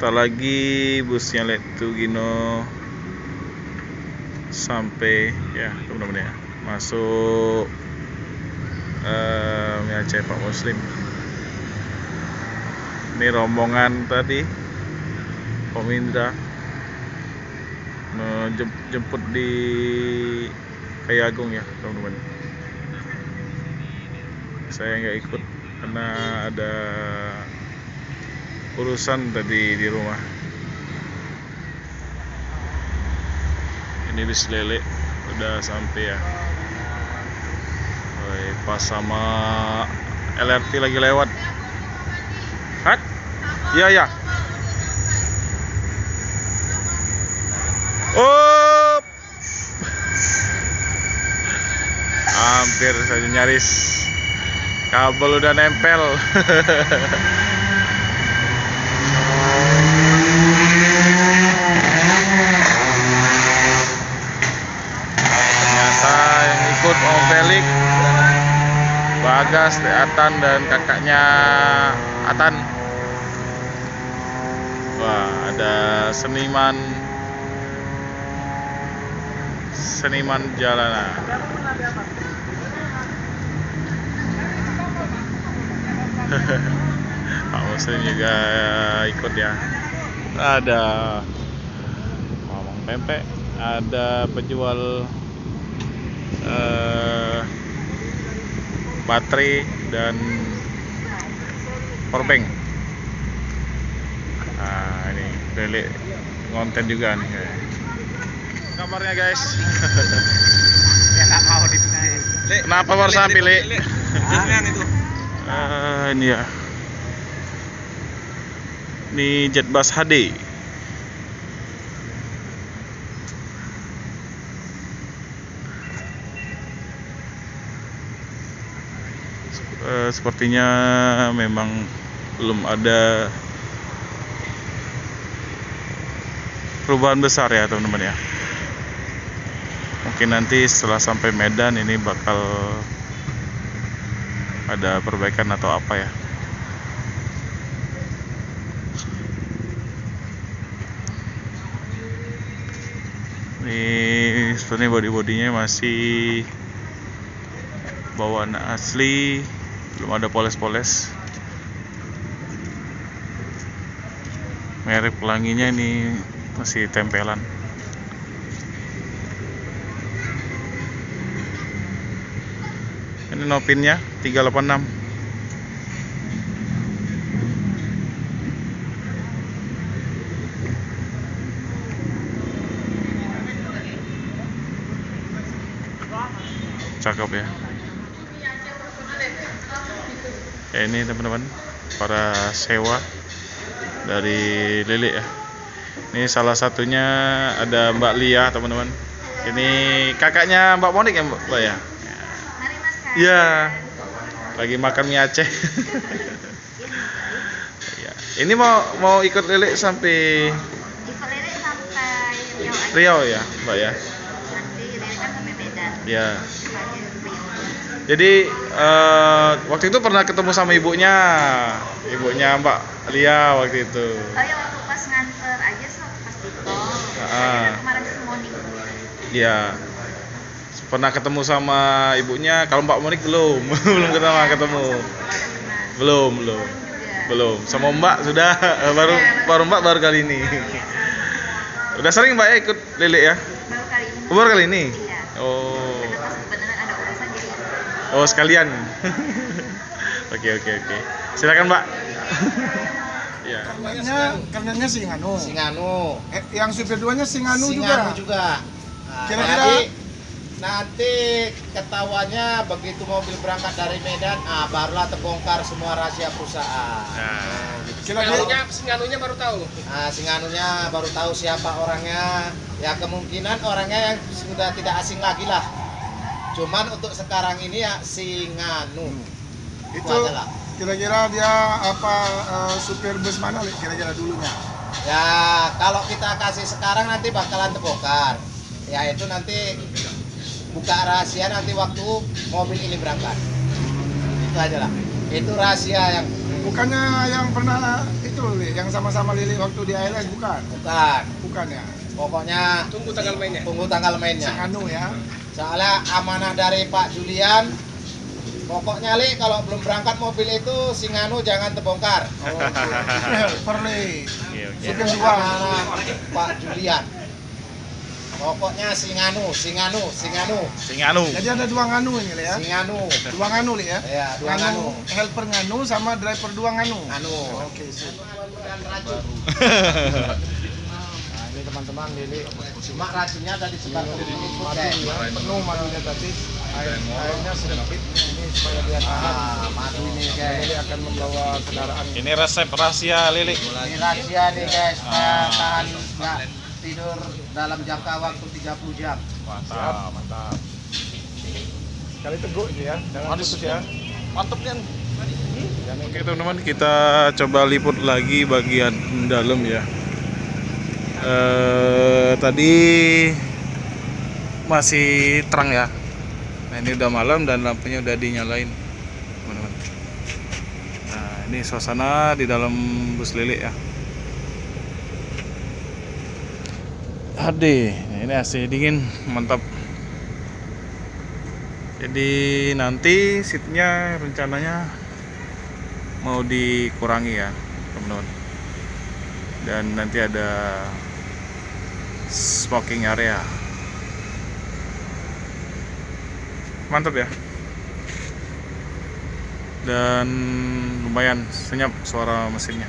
Sebentar lagi busnya Letu Gino sampai ya teman-teman ya, masuk Aceh Pak Muslim. Ini rombongan tadi Komindra menjemput di Kayagung ya teman-teman. Saya nggak ikut karena ada urusan tadi di rumah. Ini bis lele udah sampai ya. Pas sama LRT lagi lewat. Hat? Iya ya. Up. Hampir saja nyaris. Kabel udah nempel. Ternyata yang ikut Om Felix, Bagas, Atan dan kakaknya Atan. Wah, ada seniman jalanan. Pak Muslim juga ikut ya. Ada ngomong pempek, ada penjual baterai dan powerbank. Nah, ini Lele ngonten juga nih. Kamarnya guys. Ya nggak mau dipindahin. Kenapa baru sampai Le? Jangan itu. Ini ya. Ini Jetbus HD. Sepertinya memang belum ada perubahan besar ya teman-teman ya. Mungkin nanti setelah sampai Medan ini bakal ada perbaikan atau apa ya. Ini sebenarnya bodi-bodinya masih bawaan asli, belum ada poles-poles. Merek pelanginya ini masih tempelan. Ini nopinnya 386. Cakep ya. Ini teman-teman para sewa dari Lele ya. Ini salah satunya ada Mbak Lia teman-teman. Ini kakaknya Mbak Monik ya Mbak ya. Iya. Lagi makan mie Aceh. Ya. Ini mau ikut Lele sampai Riau ya, Mbak ya. Nanti Lele kan sampai Medan. Ya. Jadi waktu itu pernah ketemu sama ibunya Mbak Lia waktu itu. Oh ya, waktu pas nganter aja pas di tol. Kemarin ke Monik. Iya. Pernah ketemu sama ibunya. Kalau Mbak Monik belum. Belum ketemu. Belum. Sama Mbak sudah baru Mbak baru kali ini. Udah sering Mbak ya ikut Lele ya? Baru kali Baru kali ini? ini. Iya. Oh. Karena pas beneran ada urusan jadi. Oh, sekalian. Oke. Silakan, Mbak. Ya. Karenanya Singanu. Yang supir duanya Singanu juga. Nah, Kira-kira nanti ketahuannya begitu mobil berangkat dari Medan, barulah terbongkar semua rahasia perusahaan. kira-kira Singanunya baru tahu. Nah, Singanunya baru tahu siapa orangnya. Ya kemungkinan orangnya yang sudah tidak asing lagi lah. Cuman untuk sekarang ini ya Singanu. itu aja lah. kira-kira dia supir bus mana kira-kira dulunya? Ya kalau kita kasih sekarang nanti bakalan terbongkar. Ya itu nanti buka rahasia nanti waktu mobil ini berangkat. Itu aja lah. Itu rahasia yang Bukannya yang pernah itu betul Li, yang sama-sama Lili waktu di ALS bukan? Bukan. Bukan ya? Pokoknya tunggu tanggal mainnya. Singanu ya. Soalnya amanah dari Pak Julian. Pokoknya Li, kalau belum berangkat mobil itu Singanu jangan terbongkar. Oh, Perli. Oke, oke. Supir Itu dua. amanah Pak Julian. Pokoknya Singanu. Singanu. Jadi ada dua nganu ini Li ya. Singanu. Dua nganu Li ya. Ya, dua nganu. Helper nganu sama driver dua nganu. Nganu. Oke, sip. Nah, ini teman-teman Lili. Cuma racunnya tadi sebar ke Penuh madunya tadi. Airnya sedikit. Ini supaya biar madu ini Lili guys. akan membawa kendaraan. Ini resep rahasia Lili. Ini rahasia nih guys, supaya tahan nggak tidur dalam jangka waktu 30 jam. Mantap. Kali teguk ini ya. Jangan putus ya. Mantap kan? Oke teman-teman, kita coba liput lagi bagian dalam ya. Tadi masih terang ya. Nah ini udah malam dan lampunya udah dinyalain, teman-teman. Nah ini suasana di dalam bus Lili ya. Ade, ini AC dingin, mantap. Jadi nanti seatnya rencananya mau dikurangi ya, teman-teman. Dan nanti ada smoking area. Mantap ya. Dan lumayan senyap suara mesinnya.